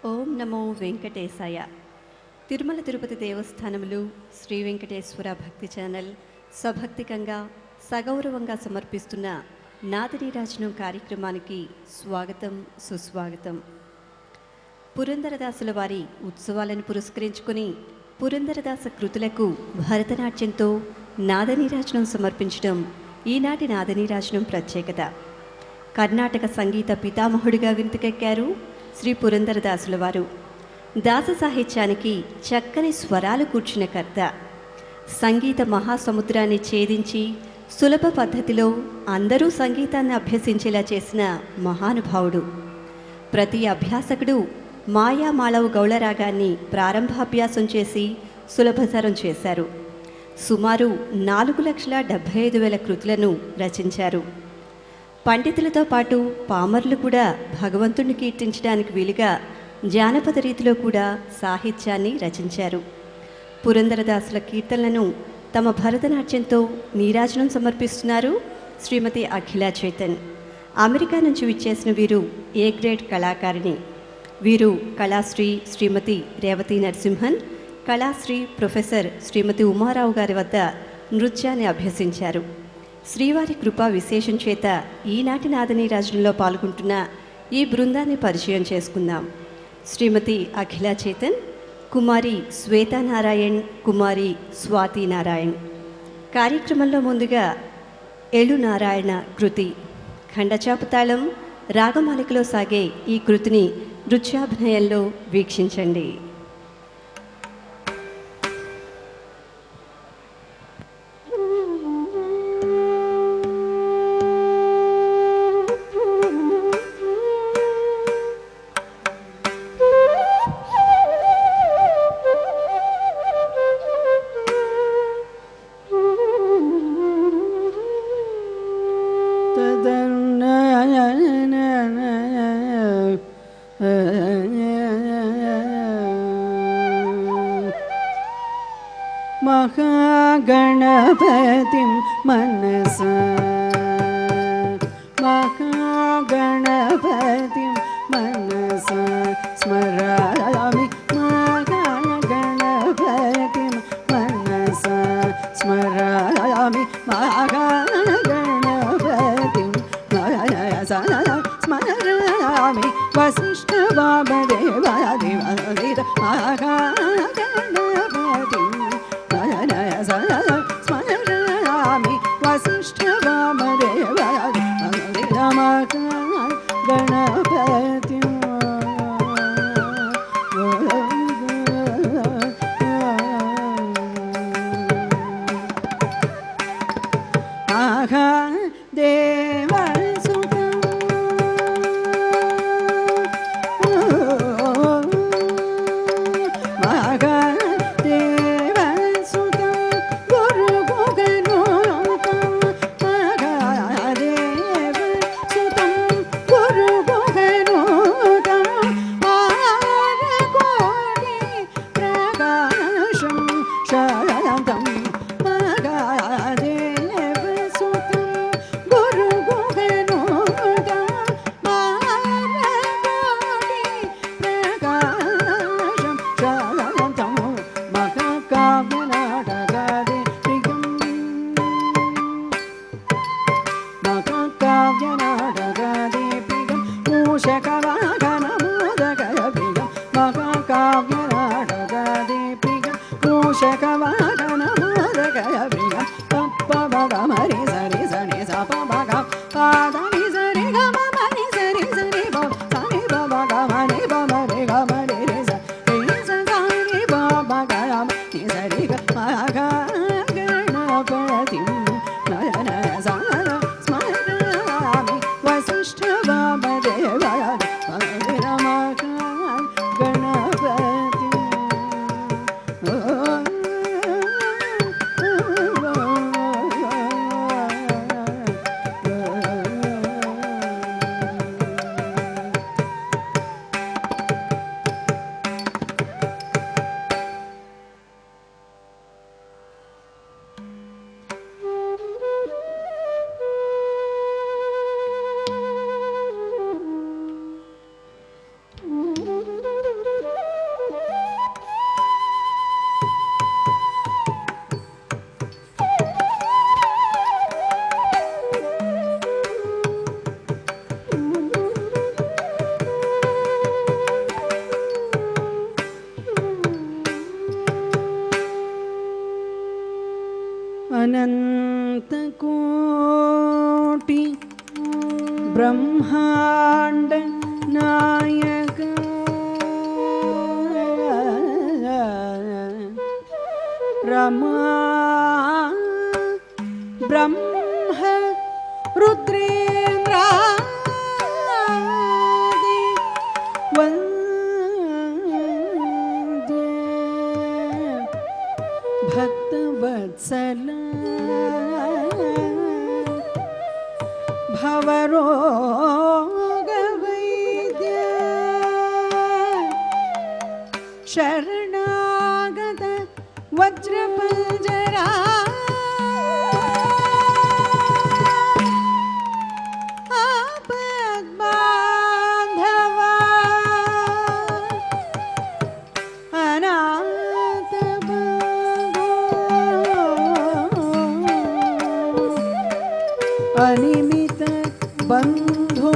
ఓం నమో వెంకటేశాయ. తిరుమల తిరుపతి దేవస్థానములు శ్రీ వెంకటేశ్వర భక్తి ఛానల్ సభక్తికంగా సగౌరవంగా సమర్పిస్తున్న నాదనీరాజనం కార్యక్రమానికి స్వాగతం, సుస్వాగతం. పురందరదాసుల వారి ఉత్సవాలను పురస్కరించుకొని పురందరదాస కృతులకు భరతనాట్యంతో నాదనీరాజనం సమర్పించడం ఈనాటి నాదనీరాజనం ప్రత్యేకత. కర్ణాటక సంగీత పితామహుడిగా వింతకెక్కారు శ్రీ పురందరదాసుల వారు. దాస సాహిత్యానికి చక్కని స్వరాలు కూర్చిన కర్త. సంగీత మహాసముద్రాన్ని ఛేదించి సులభ పద్ధతిలో అందరూ సంగీతాన్ని అభ్యసించేలా చేసిన మహానుభావుడు. ప్రతి అభ్యాసకుడు మాయామాళవ గౌళరాగాన్ని ప్రారంభాభ్యాసం చేసి సులభతరం చేశారు. సుమారు 4,75,000 కృతులను రచించారు. పండితులతో పాటు పామరులు కూడా భగవంతుడిని కీర్తించడానికి వీలుగా జానపద రీతిలో కూడా సాహిత్యాన్ని రచించారు. పురందరదాసుల కీర్తనలను తమ భరతనాట్యంతో నీరాజనం సమర్పిస్తున్నారు శ్రీమతి అఖిలా చైతన్. అమెరికా నుంచి విచ్చేసిన వీరు ఏ గ్రేడ్ కళాకారిణి. వీరు కళాశ్రీ శ్రీమతి రేవతి నరసింహన్, కళాశ్రీ ప్రొఫెసర్ శ్రీమతి ఉమారావు గారి వద్ద నృత్యాన్ని అభ్యసించారు. శ్రీవారి కృపా విశేషం చేత ఈనాటి నాదనీరాజనంలో పాల్గొంటున్న ఈ బృందాన్ని పరిచయం చేసుకుందాం. శ్రీమతి అఖిలా చైతన్, కుమారి శ్వేతానారాయణ్, కుమారి స్వాతి నారాయణ్. కార్యక్రమంలో ముందుగా ఎళు నారాయణ కృతి ఖండచాపుతాళం రాగమాలికలో సాగే ఈ కృతిని నృత్యాభినయంలో వీక్షించండి. महागणपतिं मनसा महागणपतिं मनसा स्मरामि महागणपतिं मनसा स्मरामि महागणपतिं मनसा स्मरामि वसिष्ठवामदेवादिवादित महागणपतिं स्मरामि वसिष्ठवामदेवादि गणपति आहा देवसुत अनन्तकोटि ब्रह्माण्ड नायक रमा ब्रह्म रुद्रेन्द्रादि वन्द्ये भक्तवत्सल भवरोगवैद्य शरणागत वज्रपञ्जरा आपद्बान्धवा अनाथबन्धो अनिमित बन्धो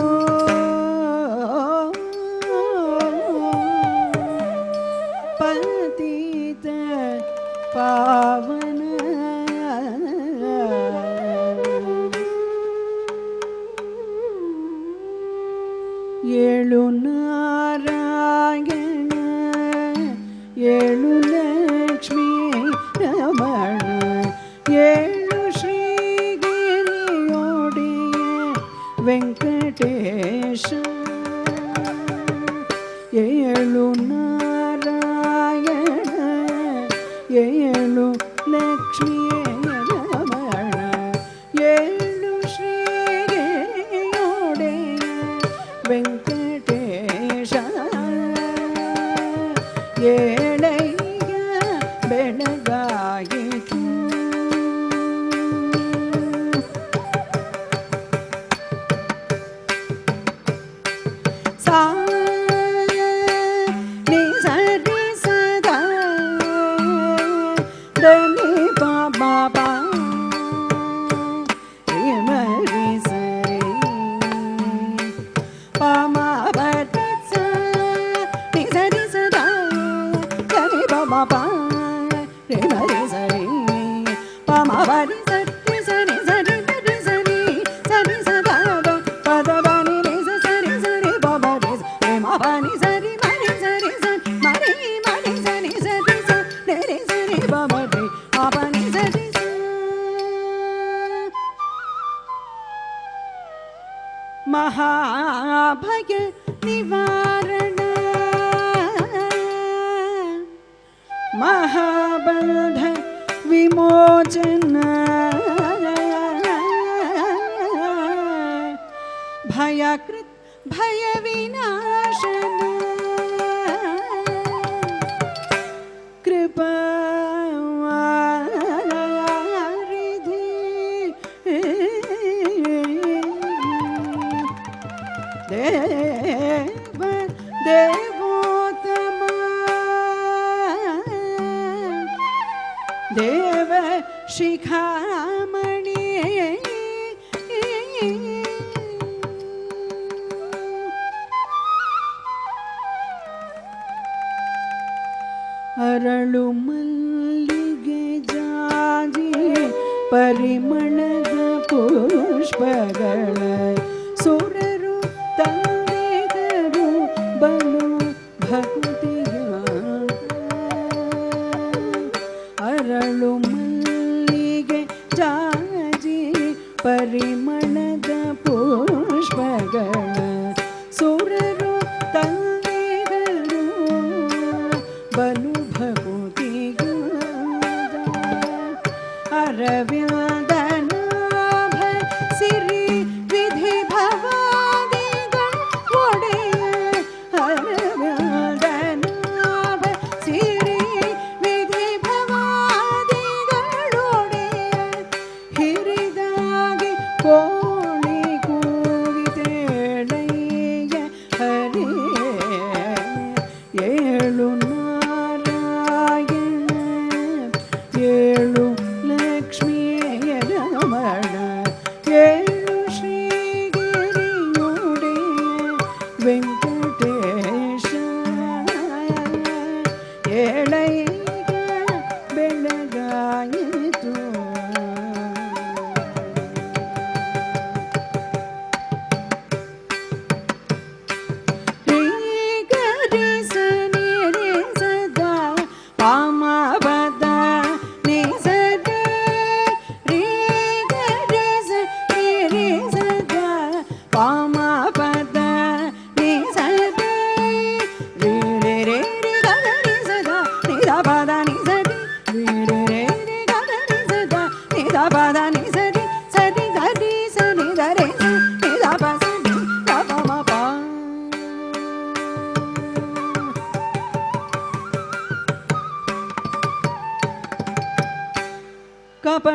पतित पावन ಏಳು ನಾರಾಯಣ ಏಳು ಲಕ್ಷ್ಮೀ ರಮಣ ಏಳು ಶ್ರೀಗಿರಿಯೋಡಿಯ ವೆಂಕಟೇಶ ಏಳು ನಾರಾಯಣ ಏಳು ಲಕ್ಷ್ಮೀ ರಮಣ ಏಳು ಶ್ರೀಗಿರಿಯೋಡಿಯ ವೆಂಕಟೇಶ ಏಳೈಗ ಬೆಳಗಾಯಿತು ಸಾ ನಿ ಸರಿ ಸದಾ ಧನಿ ಪಾ ಪಾ ಪಾ ರಿ ಮರಿ ಸರಿ ಪಾಮಾ ಬರಿ ಸ ನಿ ಸರಿ ಸದಾ ಧನಿ ಪಾ ಪಾ ಪಾ ರಿ ಮರಿ ಸರಿ ಪಾಮಾ ಬರಿ ಸರಿ ಸರಿ ಸರಿ ಸರಿ ಸರಿ ಸರಿ ಸದಾ ಪದ ಬನಿ ರಿ ಸರಿ ಸರಿ ಬಾಬಾ ರಿ ಮಾ ಬನಿ ಸರಿ ಮರಿ ಸರಿ ಸರಿ ಮರಿ ಮರಿ ಸರಿ ಸರಿ ಸರಿ ಸರಿ ಬಾಬಾ ರಿ ಮಾ ಬನಿ ಸರಿ महाभय निवारण महाबंध विमोचन भयकृत भय विनाशन कृपा देव देवोत्तम देव शिखामणि अरळु मल्लिगे जाजी परिमಳದ ಪುಷ್ಪಗಳ ಸುರರು ತಂದೆಗರು ಬಲು ಭಕ್ತಿಯ ಅರಳು ಮಲ್ಲಿಗೆ ಜಾಜಿ ಪರಿಮಳದ ಪುಷ್ಪಗಳ ಸುರರು ತಂದೆಗರು ಬಲು ಭಕ್ತಿಯ ಅರವ್ಯಾದನಾಭ ಸಿರಿ ವಿಧಿ ಭವಾದಿಗಳ ಒಡೆಯ ಅರವ್ಯಾದನಾಭ ಸಿರಿ ವಿಧಿ ಭವಾದಿಗಳ ಒಡೆಯ ಹಿರಿದಾಗಿ ಕೋಳಿ ಕೂಗಿತೇಳಯ್ಯ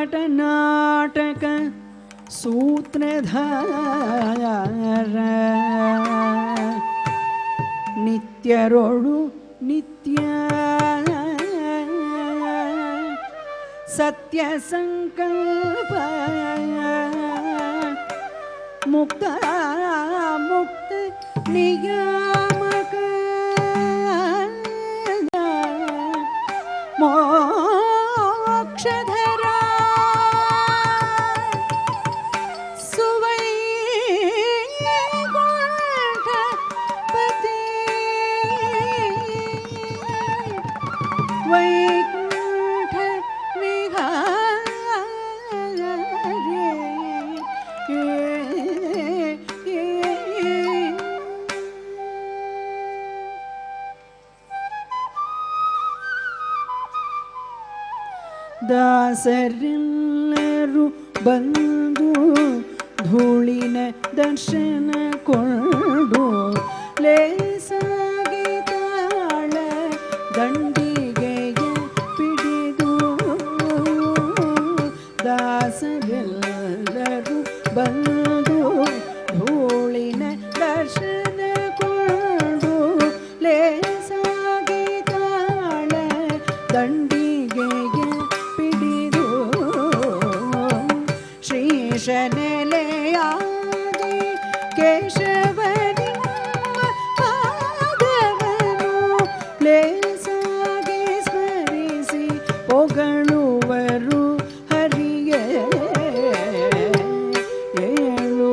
ನಟನಾಟಕ ಸೂತ್ರಧಾರ ನಿತ್ಯರೊಳು ನಿತ್ಯ ಸತ್ಯ ಸಂಕಲ್ಪ ಮುಕ್ತ ಮುಕ್ತ ನಿಯಾಮಕ ಮೋಕ್ಷಧರ ಸುವೈಕುಂಠಪತಿ ವೈಕುಂಠ ದಾಸರೆಲ್ಲರೂ ಬಂದು ಧೂಳಿನ ದರ್ಶನ ಕೊಂಡು ಲೇಸಾಗಿ ತಾಳ ದಂಡಿಗೆಯ ಪಿಡಿದು ದಾಸರೆಲ್ಲರೂ ಬಂದು ಧೂಳಿನ ದರ್ಶನ ಕೊಂಡು ಲೇಸಾಗಿ ತಾಳ ದಂಡಿಗೆಯ ಪಿಡಿದು ಶ್ರೀಶನೆಲೆಯಾದಿ ಕೇಶವನಿ ಪಾದವನು ಲೇಸಾಗಿ ಸ್ಮರಿಸಿ ಹೊಗಳುವರು ಹರಿಯ ಏಳು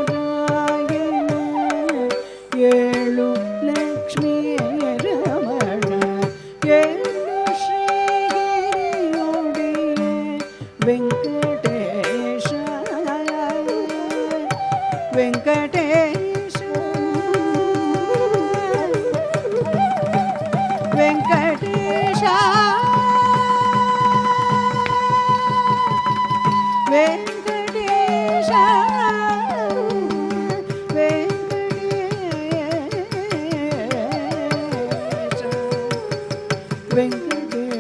ನಾರಾಯಣ ಏಳು ಲಕ್ಷ್ಮೀ ರಮಣ ಏಳು ಶ್ರೀಗಿರಿಯೊಡೆಯ ವೆಂಕಟೇಶ ವೆಂಕಟೇಶ ವೆಂಕಟೇಶ ವೆಂಕಟೇಶ ವೆಂಕಟೇಶ ವೆಂಕಟೇಶ.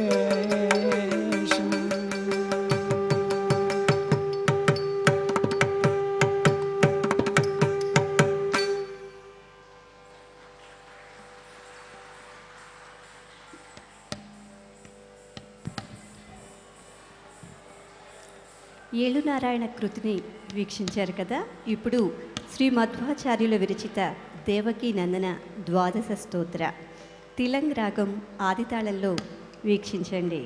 ఏಳು నారాయణ కృతిని వీక్షించారు కదా. ఇప్పుడు శ్రీ మధ్వాచార్యుల విరచిత దేవకీ నందన ద్వాదశ స్తోత్ర తిలంగ్ రాగం ఆదితాళంలో వీక్షించండి.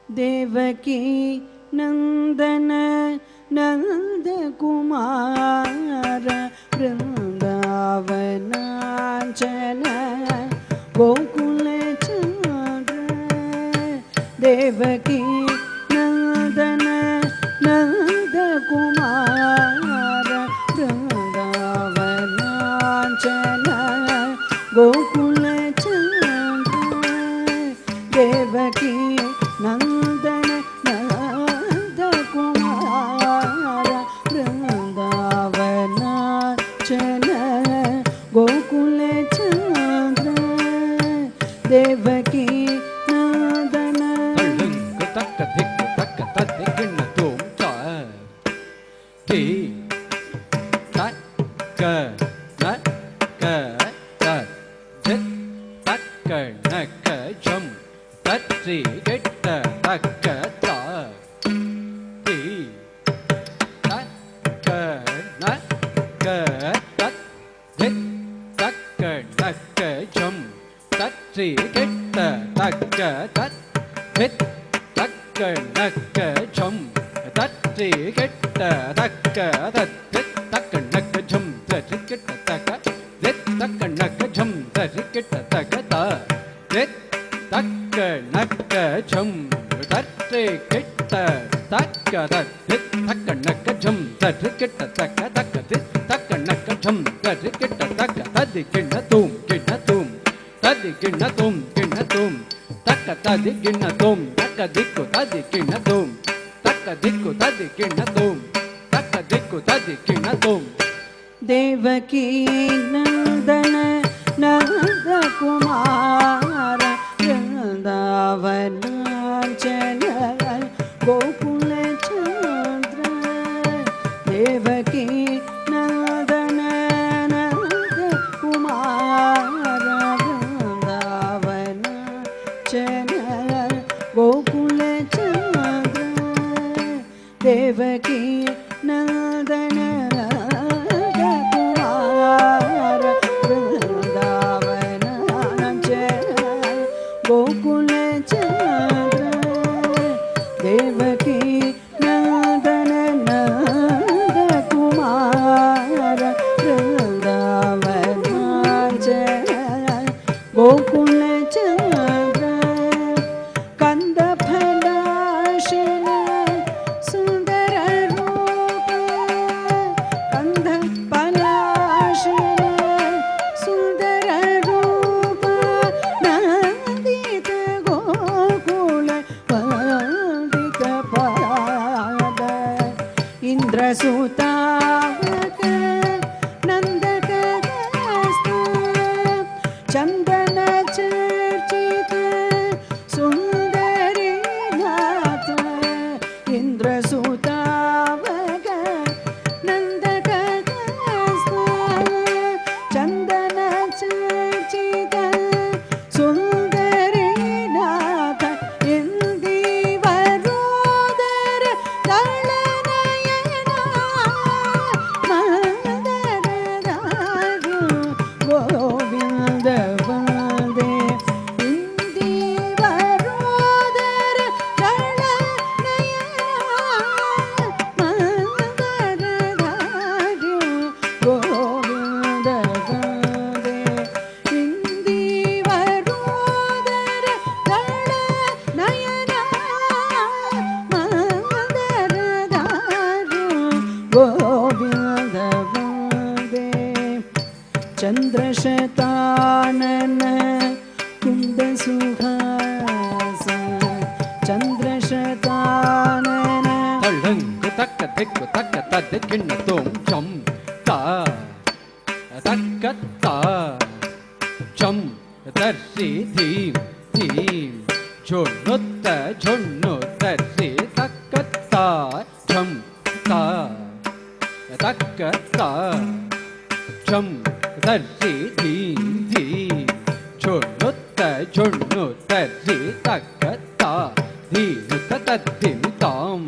ದೇವಕಿ ನಂದನ ನಂದ ಕುಮಾರ ಬೃಂದಾವನಾಂಚನ ಗೋಕುಲ ಚಂದ್ರ ದೇವಕಿ ನಂದನ ನಂದ ಕುಮಾರ ಬೃಂದಾವನಾಂಚನ ಗೋಕುಲ ಚಂದ್ರ ದೇವಕಿ ನಂದನ ನಂದ ಕುಮಾರ ಬೃಂದಾವನಾಂಚನ ಗೋಕುಲ ಚಂದ್ರ ದೇವಕಿ ನಂದನ ತಕ್ಕ ದಿಕ್ಕು ತಕ್ಕ ತದ್ದಿಗಿಣ್ಣ ತೋಂ ತಿ ತಕ್ಕ ನಕ್ಕ ಜಿತ್ ತಕ್ಕ ನಕ್ಕ ಜಂ ತತ್ರಿ ಗಿಟ್ಟ ತಕ್ಕ ತಿ தத் தித் தக்க நக்க ஜம் தற்றி கெட்ட தக்க தத் தித் தக்க நக்க ஜம் தற்றி கெட்ட தக்க தத் தித் தக்க நக்க ஜம் தற்றி கெட்ட தக்க தித் தக்க நக்க ஜம் தற்றி கெட்ட தக்க த தித் தக்க நக்க ஜம் தற்றி கெட்ட தக்க தத் தித் தக்க நக்க ஜம் தற்றி கெட்ட தக்க தக்க தித் தக்க நக்க ஜம் தற்றி கெட்ட தக்க ததி கிண்ண தூம் ததி கிண்ண தூம் தக்க ததி கிண்ண தூம் தக்க திக்கு ததி கிண்ண தூம் தக்க திக்கு ததி கிண்ண தூம் தக்க திக்கு ததி கிண்ண தூம் தேவகி நந்தன நந்த குமார वृंदावनांचल गोकुल चंद्र देवकी नंदन नंद कुमार वृंदावनांचल गोकुल चंद्र देवकी नंदन नंद कुमार वृंदावनांचल गोकुल चंद्र देवकी नंदन नंद कुमार वृंदावनांचल गोकुल चंद्र कंद फलाशिन सुंदर रूप कंद फलाशिन सुंदर रूप नंदित गोकुल वंदित पाद इंद्रसुतावक नंदक चंदन चर्चित सुंदरी नाथ इंद्रसुतावक नंदक चंदन चर्चित सुंदरी नाथ इंदिवरोदर दलनयना मंदरदारु गोविंद वंदे इंदिवरोदर दलनयना मंदरदारु गोविंद वंदे इंदिवरोदर दलनयना मंदरदारु गोविंद वंदे चंद्रशतानन कुंद सुहास चंद्रशतानन தள்ளங்கு தக்க திக்கு தக்க ததி கிண்ண தூம் ஜம் தா தக்க தா ஜம் தர்சி தீம் தீம் ஜொன்னுத்த ஜொன்னு தர்சி தக்க தா ஜம் தா தக்க தா ஜம் தர்சி தீம் தீம் ஜொன்னுத்த ஜொன்னு தர்சி தக்க தா தீனுத்த தத்திமி தாம்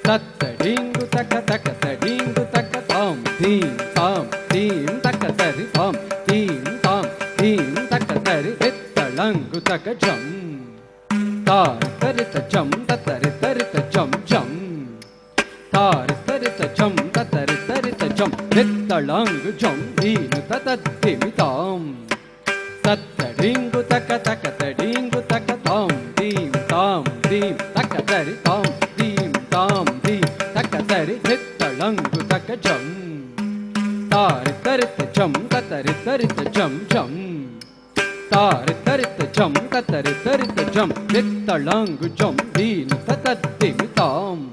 தத்தடிங்கு தக்க தக்க தடிங்கு தக்க தாம் தீம் தக்க தரி தாம் தீம் தக்க தரி வித்தளங்கு தக்க ஜம் தாரி தரித்த ஜம் தத்தரி தரித்த ஜம் ஜம் தாரி தரித்த ஜம் தத்தரி தரித்த ஜம் வித்தளங்கு ஜம் தீனு தத்திமி தாம் தத்தடிங்கு தக்க தக்க தடிங்கு தக்க தாம் தீம் தக்க தரி தாம் தீம் தக்க தரி வித்தளங்கு தக்க ஜம் தாரி தரித்த ஜம் தத்தரி தரித்த ஜம் ஜம் தாரி தரித்த ஜம் தத்தரி தரித்த ஜம் வித்தளங்கு ஜம் தீனு தத்திமி தாம்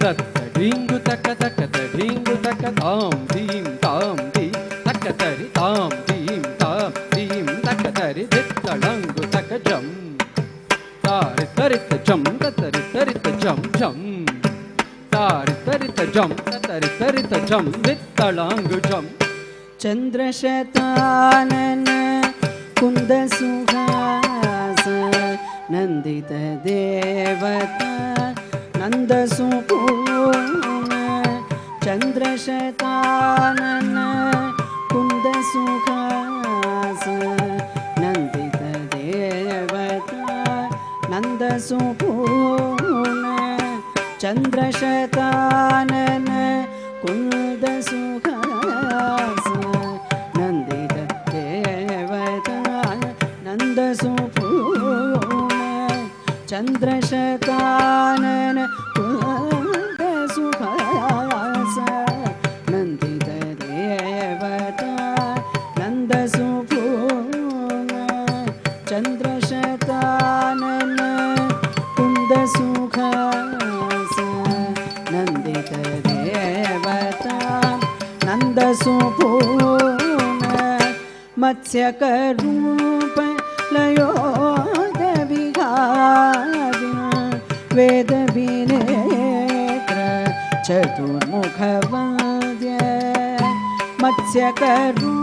தத்தடிங்கு தக்க தக்க தடிங்கு தக்க தாம் தீம் தக்க தரி தாம் தீம் தக்க தரி வித்தளங்கு தக்க ஜம் தாரி தரித்த ஜம் தத்தரி தரித்த ஜம் ஜம் தாரி தரித்த ஜம் தத்தரி தரித்த ஜம் வித்தளங்கு ஜம் चंद्रशतानन कुंद सुहास नंदित देवता नंद सुपूर्ण चन्द्रशतानन कुन्दसुहास नन्दितदेवता नन्दसुपूर्ण चन्द्रशतानन कुन्दसुहास नन्दितदेवता नन्दसुपूर्ण चन्द्रशतानन कुन्दसुहास नन्दितदेवता नन्दसुपूर्ण चन्द्रशतानन कुन्दसुहास नन्दितदेवता नन्दसुपूर्ण मत्स्यकरूप लयोदविहारिण वेदविनेत्र चतुर्मुखवन्द्य मत्स्यकरूप